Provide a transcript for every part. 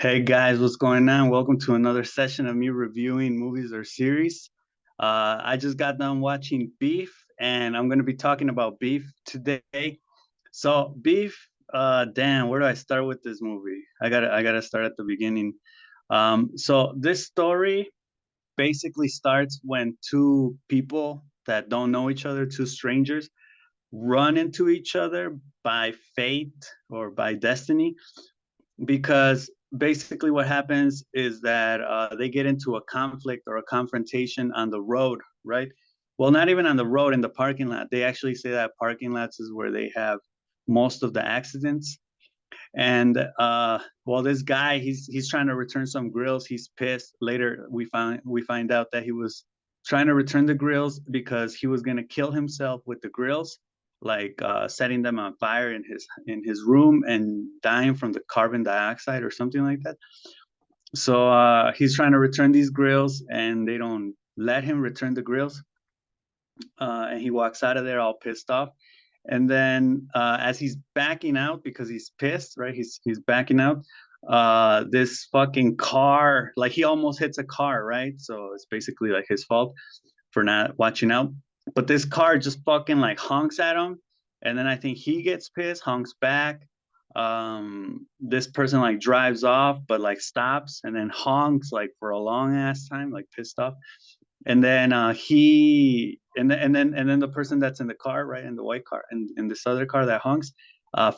Hey guys, what's going on? Welcome to another session of me reviewing movies or series. I just got done watching Beef, and I'm going to be talking about Beef today. So, Beef, damn, where do I start with this movie? I gotta start at the beginning. So this story basically starts when two people that don't know each other, two strangers, run into each other by fate or by destiny because basically what happens is that they get into a conflict or a confrontation on the road, right? Well, not even on the road, in the parking lot. They actually say that parking lots is where they have most of the accidents. And well, this guy, he's trying to return some grills. He's pissed. Later, we find out that he was trying to return the grills because he was gonna kill himself with the grills, like setting them on fire in his room and dying from the carbon dioxide or something like that. So he's trying to return these grills, and they don't let him return the grills. And he walks out of there all pissed off. And then as he's backing out because he's pissed, right? He's backing out. This fucking car, like he almost hits a car, right? So it's basically like his fault for not watching out. But this car just fucking like honks at him, and then I think he gets pissed, honks back. This person like drives off, but like stops and then honks like for a long ass time, like pissed off. And then and then the person that's in the car, right, in the white car, and in this other car that honks,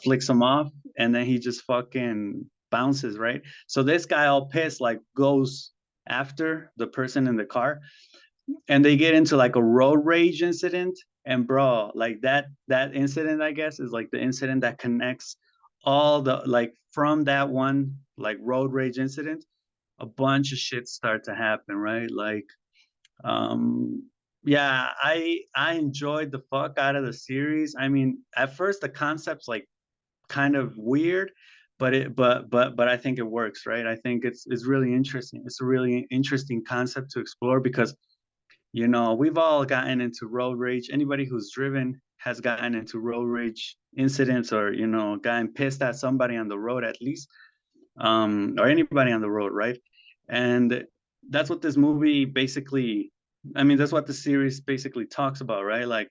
flicks him off, and then he just fucking bounces, right? So this guy all pissed like goes after the person in the car, and they get into like a road rage incident. And bro, like that incident, I guess, is like the incident that connects all the, like, from that one like road rage incident, a bunch of shit start to happen, right? Like yeah, I enjoyed the fuck out of the series. I mean, at first the concept's like kind of weird, but I think it works, right? I think it's really interesting. It's a really interesting concept to explore because we've all gotten into road rage. Anybody who's driven has gotten into road rage incidents, or gotten pissed at somebody on the road at least, or anybody on the road, right? And that's what this movie basically, I mean, that's what the series basically talks about, right? Like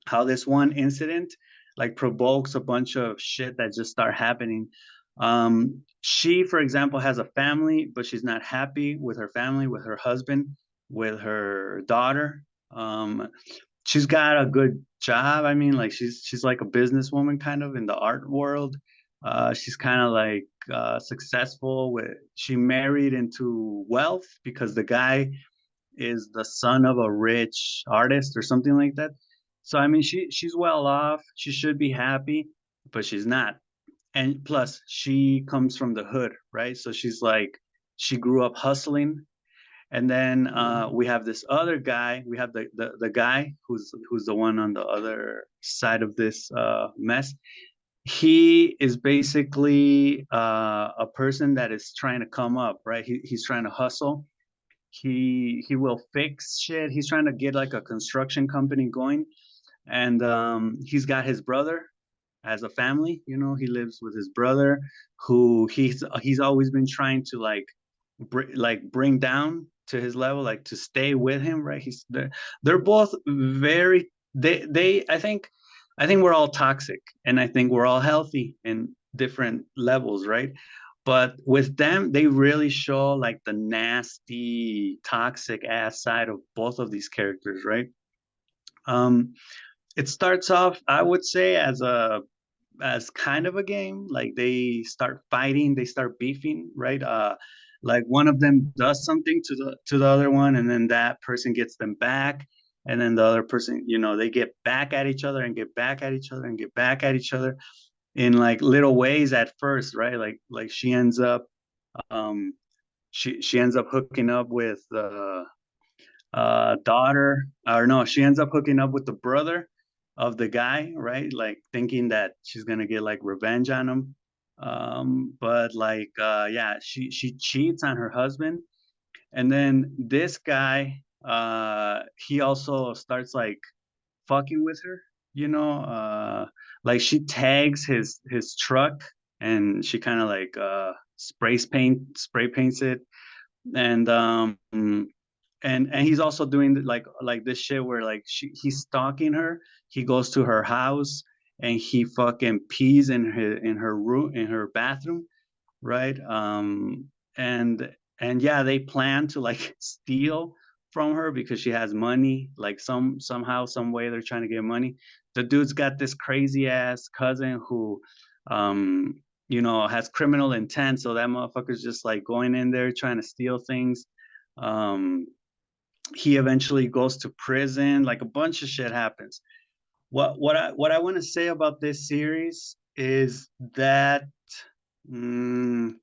how this one incident like provokes a bunch of shit that just start happening. She, for example, has a family, but she's not happy with her family, with her husband, with her daughter. Um, she's got a good job. I mean, like she's like a businesswoman kind of in the art world. She's kind of like successful with. She married into wealth because the guy is the son of a rich artist or something like that. So I mean, she's well off. She should be happy, but she's not. And plus, she comes from the hood, right? So she's like, she grew up hustling. And then we have this other guy. We have the guy who's the one on the other side of this mess. He is basically a person that is trying to come up, right? He's trying to hustle. He will fix shit. He's trying to get like a construction company going, and he's got his brother as a family. He lives with his brother, who he's always been trying to like bring down to his level, like to stay with him, right? They're both very, they I think we're all toxic, and I think we're all healthy in different levels, right? But with them, they really show like the nasty, toxic ass side of both of these characters, right? Um, it starts off, I would say, as kind of a game. Like they start fighting, they start beefing, right? Like one of them does something to the other one, and then that person gets them back, and then the other person, they get back at each other and get back at each other and get back at each other in like little ways at first, right? Like um she ends up hooking up with the daughter, or no, she ends up hooking up with the brother of the guy, right? Like thinking that she's gonna get like revenge on him. But like yeah, she cheats on her husband. And then this guy, he also starts like fucking with her, like she tags his truck, and she kind of like spray paints it, and and he's also doing like this shit where like he's stalking her. He goes to her house and he fucking pees in her room, in her bathroom, right? And yeah, they plan to like steal from her because she has money, like somehow, some way they're trying to get money. The dude's got this crazy ass cousin who um has criminal intent, so that motherfucker's just like going in there trying to steal things. um he eventually goes to prison, like a bunch of shit happens. What I want to say about this series is that mm,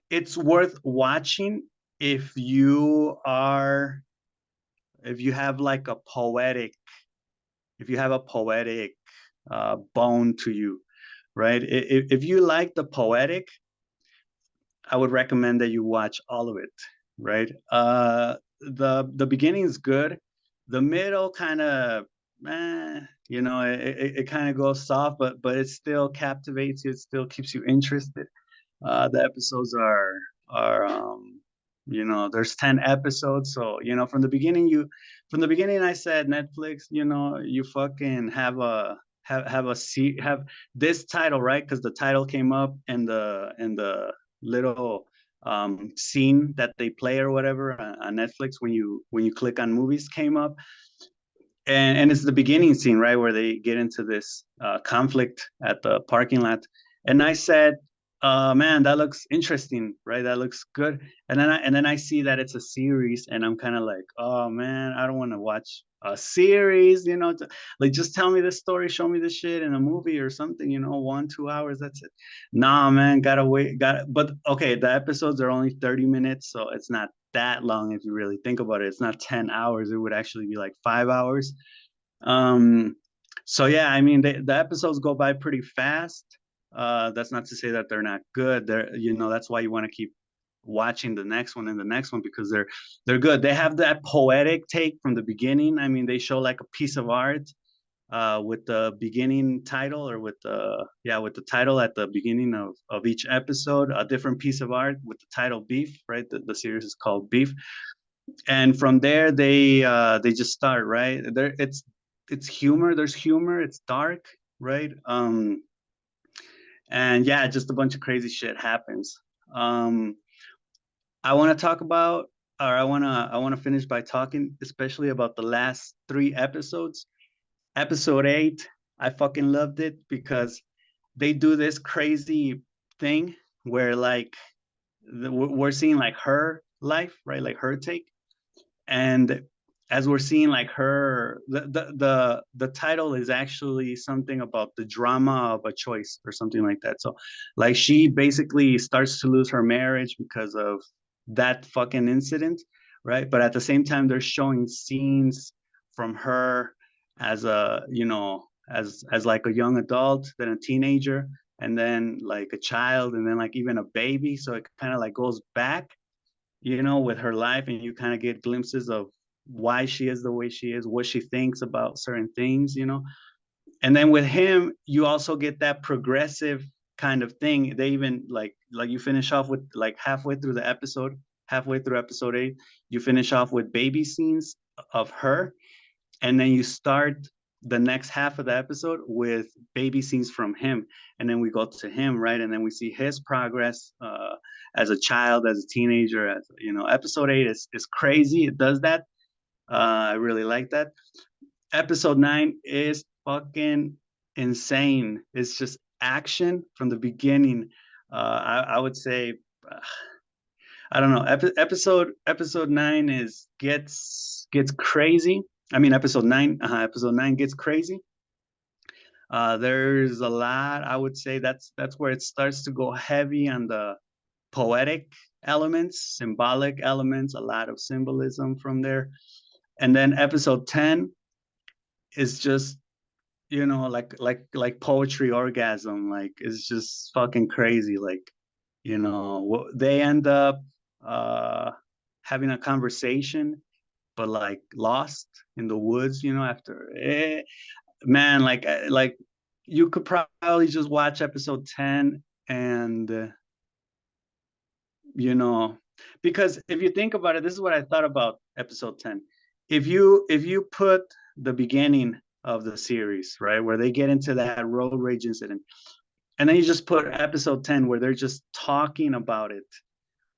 it's worth watching if you are if you have like a poetic if you have a poetic bone to you, right? If you like the poetic, I would recommend that you watch all of it, right? The beginning is good. The middle kind of, it kind of goes soft, but it still captivates you. It still keeps you interested. The episodes are there's 10 episodes, so from the beginning I said, Netflix, you fucking have this title, right? Because the title came up and the little scene that they play or whatever on Netflix when you click on movies came up, and it's the beginning scene, right, where they get into this conflict at the parking lot. And I said, man, that looks interesting, right? That looks good. And then I see that it's a series, and I'm kind of like, oh man, I don't want to watch a series, like just tell me the story, show me the shit in a movie or something, 1 2 hours, that's it. Nah, man, gotta wait, but okay, the episodes are only 30 minutes, so it's not that long if you really think about it. It's not 10 hours. It would actually be like 5 hours. Um, so yeah, I mean, the episodes go by pretty fast. That's not to say that they're not good. That's why you want to keep watching the next one and the next one, because they're good. They have that poetic take from the beginning. I mean, they show like a piece of art with the beginning title, or with the title at the beginning of each episode, a different piece of art with the title Beef, right? The series is called Beef. And from there they just start, right there. It's humor, there's humor, it's dark, right? And yeah, just a bunch of crazy shit happens. um I want to talk about, or I want to finish by talking especially about the last 3 episodes. Episode 8, I fucking loved it because they do this crazy thing where like we're seeing like her life, right? Like her take. And as we're seeing like her, the title is actually something about the drama of a choice or something like that. So like she basically starts to lose her marriage because of that fucking incident, right? But at the same time they're showing scenes from her as as like a young adult, then a teenager, and then like a child, and then like even a baby. So it kind of like goes back, with her life, and you kind of get glimpses of why she is the way she is, what she thinks about certain things. And then with him, you also get that progressive kind of thing. They even like you finish off with like halfway through episode 8, you finish off with baby scenes of her, and then you start the next half of the episode with baby scenes from him, and then we go to him, right? And then we see his progress as a child, as a teenager. As episode 8 is crazy. It does that. I really like that. Episode 9 is fucking insane. It's just action from the beginning. I would say, I don't know. Episode 9 is gets crazy. I mean, episode 9 gets crazy. There's a lot. I would say that's where it starts to go heavy on the poetic elements, symbolic elements, a lot of symbolism from there. And then episode 10 is just, like poetry orgasm. Like it's just fucking crazy. Like, they end up uh having a conversation, but like lost in the woods, after man, like you could probably just watch episode 10 and you know, because if you think about it, this is what I thought about episode 10. If you put the beginning of the series, right, where they get into that road rage incident, and then you just put episode 10 where they're just talking about it,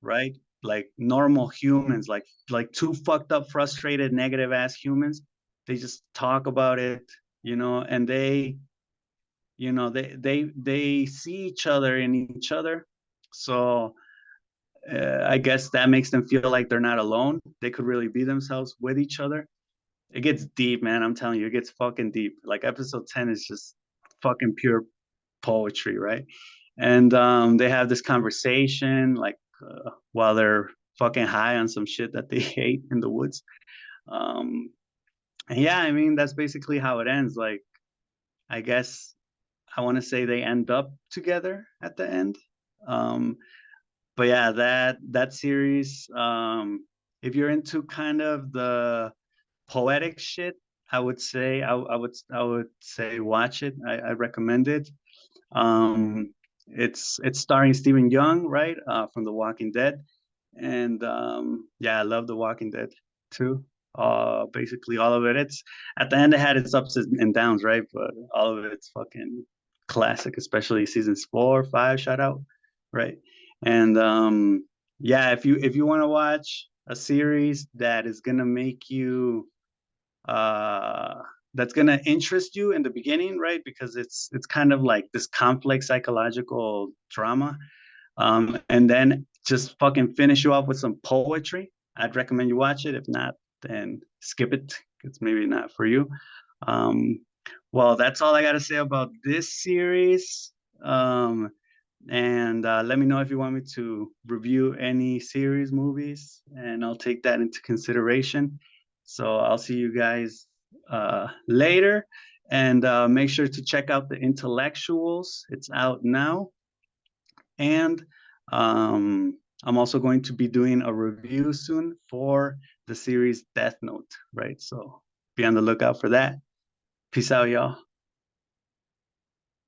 right? Like normal humans, like two fucked up, frustrated, negative ass humans. They just talk about it, and they see each other in each other. So I guess that makes them feel like they're not alone. They could really be themselves with each other. It gets deep, man. I'm telling you, it gets fucking deep. Like episode 10 is just fucking pure poetry, right? And they have this conversation like while they're fucking high on some shit that they hate in the woods. Um, and yeah, I mean that's basically how it ends. Like I guess I want to say they end up together at the end. Um, but yeah, that series, if you're into kind of the poetic shit, I would say watch it. I recommend it. It's starring Stephen Young, right, from The Walking Dead, and yeah, I love The Walking Dead too. Basically all of it. It's at the end it had its ups and downs, right? But all of it's fucking classic, especially seasons 4, 5. Shout out, right? And yeah, if you want to watch a series that is gonna make you uh that's gonna interest you in the beginning, right? Because it's kind of like this complex psychological drama, and then just fucking finish you off with some poetry. I'd recommend you watch it. If not, then skip it. It's maybe not for you. Um, well, that's all I got to say about this series. And let me know if you want me to review any series movies, and I'll take that into consideration. So I'll see you guys later. And make sure to check out The Intellectuals. It's out now. And I'm also going to be doing a review soon for the series Death Note, right? So be on the lookout for that. Peace out, y'all.